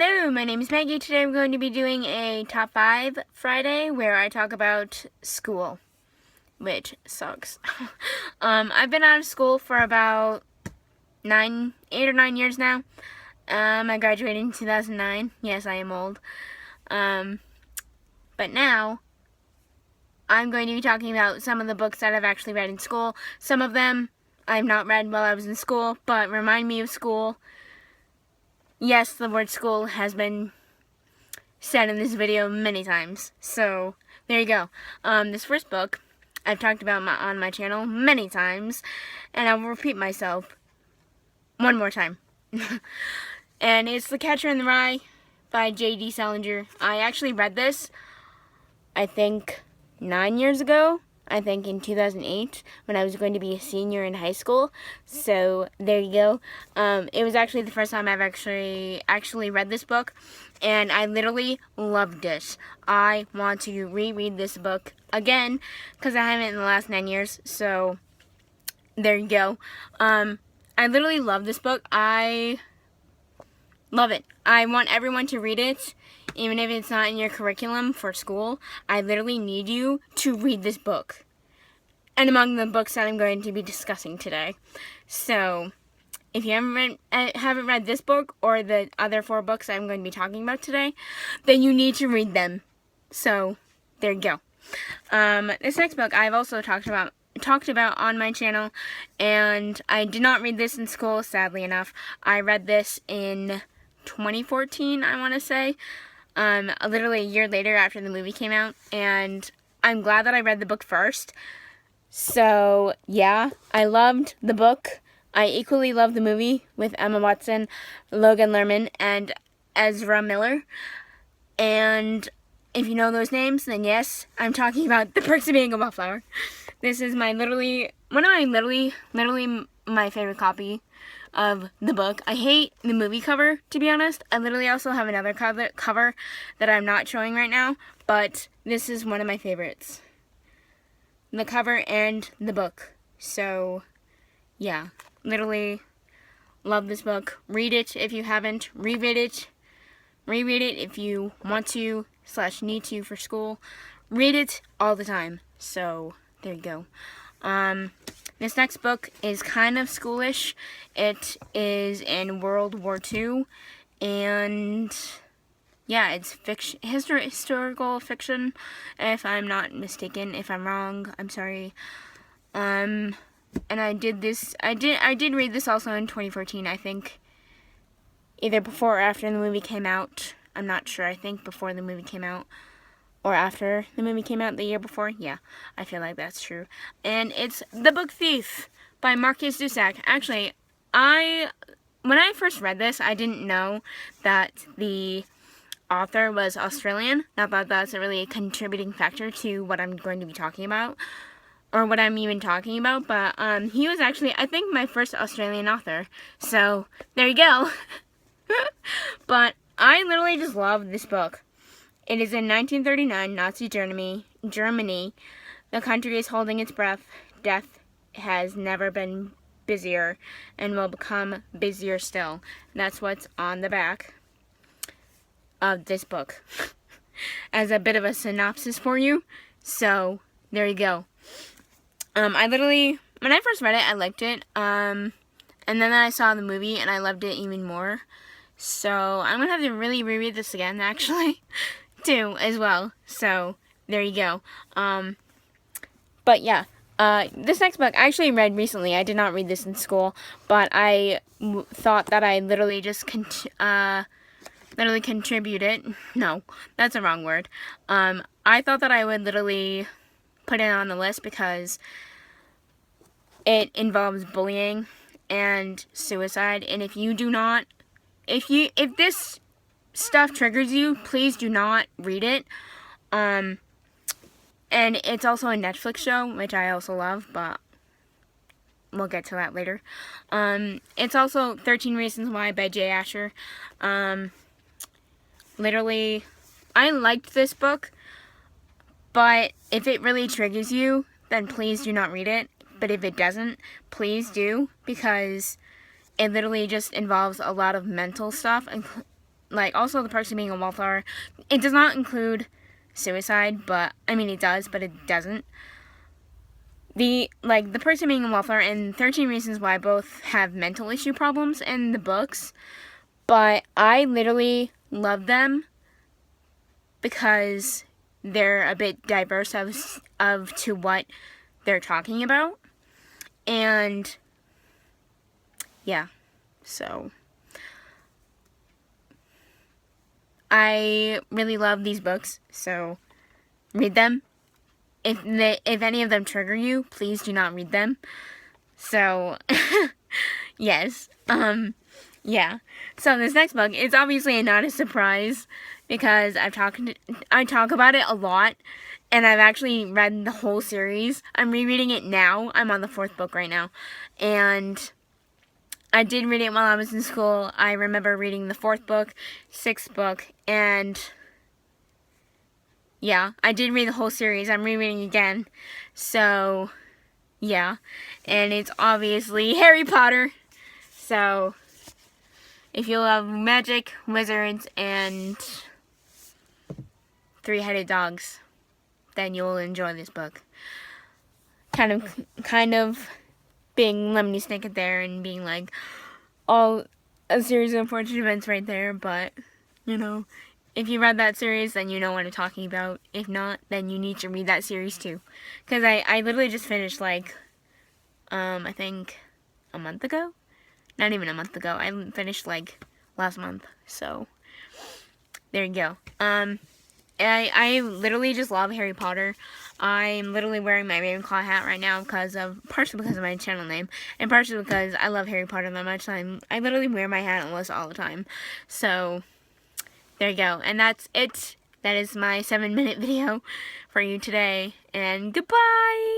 Hello, my name is Maggie. Today I'm going to be doing a Top 5 Friday where I talk about school, which sucks. I've been out of school for about 8 or 9 years now. I graduated in 2009. Yes, I am old. But now, I'm going to be talking about some of the books that I've actually read in school. Some of them I've not read while I was in school, but remind me of school. Yes, the word school has been said in this video many times. So, there you go. This first book, I've talked about on my channel many times, and I will repeat myself one more time. And it's The Catcher in the Rye by J.D. Salinger. I actually read this, I think, 9 years ago. I think in 2008 when I was going to be a senior in high school. So there you go. It was actually the first time I've actually read this book, and I literally loved it. I want to reread this book again because I haven't in the last 9 years. So there you go. I literally love this book. I love it. I want everyone to read it. Even if it's not in your curriculum for school, I literally need you to read this book. And among the books that I'm going to be discussing today. So, if you haven't read this book or the other 4 books I'm going to be talking about today, then you need to read them. So, there you go. This next book I've also talked about on my channel, and I did not read this in school, sadly enough. I read this in 2014, I want to say. Literally a year later after the movie came out, and I'm glad that I read the book first. So, yeah, I loved the book. I equally loved the movie with Emma Watson, Logan Lerman, and Ezra Miller. And if you know those names, then yes, I'm talking about The Perks of Being a Wallflower. This is my literally my favorite copy of the book. I hate the movie cover, to be honest. I literally also have another cover that I'm not showing right now, but this is one of my favorites. The cover and the book. So, yeah. Literally love this book. Read it if you haven't. Reread it. Reread it if you want to / need to for school. Read it all the time. So, there you go. This next book is kind of schoolish. It is in World War II, and yeah, it's fiction, historical fiction, if I'm not mistaken. If I'm wrong, I'm sorry. And I did read this also in 2014, I think. Either before or after the movie came out. I'm not sure. I think before the movie came out. Or after the movie came out the year before. Yeah, I feel like that's true. And it's The Book Thief by Markus Zusak. Actually, when I first read this, I didn't know that the author was Australian. Not that that's really a contributing factor to what I'm going to be talking about, or what I'm even talking about, but he was actually, I think, my first Australian author. So, there you go. But I literally just love this book. It is in 1939, Nazi Germany. The country is holding its breath. Death has never been busier and will become busier still. That's what's on the back of this book. As a bit of a synopsis for you. So, there you go. I literally, when I first read it, I liked it. And then I saw the movie and I loved it even more. So, I'm going to have to really reread this again, actually. Too, as well. So, there you go. But yeah, this next book I actually read recently. I did not read this in school, but I thought that I literally just contributed. No, that's a wrong word. I thought that I would literally put it on the list because it involves bullying and suicide, and if this stuff triggers you, please do not read it. And it's also a Netflix show, which I also love, but we'll get to that later. It's also 13 Reasons Why by Jay Asher. Literally, I liked this book, but if it really triggers you, then please do not read it. But if it doesn't, please do, because it literally just involves a lot of mental stuff, like, also the Perks of Being a Wallflower. It does not include suicide, but, I mean, it does, but it doesn't. The Perks of Being a Wallflower and 13 Reasons Why both have mental issue problems in the books, but I literally love them because they're a bit diverse of to what they're talking about. And yeah, so I really love these books, so read them. If any of them trigger you, please do not read them. So yes, yeah. So this next book is obviously not a surprise because I talk about it a lot, and I've actually read the whole series. I'm rereading it now. I'm on the 4th book right now, and I did read it while I was in school. I remember reading the 4th book, 6th book, and yeah, I did read the whole series. I'm rereading again, so yeah, and it's obviously Harry Potter. So if you love magic, wizards, and 3-headed dogs, then you'll enjoy this book. Kind of being Lemony Snicket there and being like all a series of unfortunate events right there, but you know, if you read that series, then you know what I'm talking about. If not, then you need to read that series too. Because I literally just finished, like, I think a month ago? Not even a month ago. I finished, like, last month. So, there you go. I literally just love Harry Potter. I'm literally wearing my Ravenclaw hat right now partially because of my channel name, and partially because I love Harry Potter that much. I literally wear my hat almost all the time. So, there you go. And that's it. That is my 7-minute video for you today. And goodbye!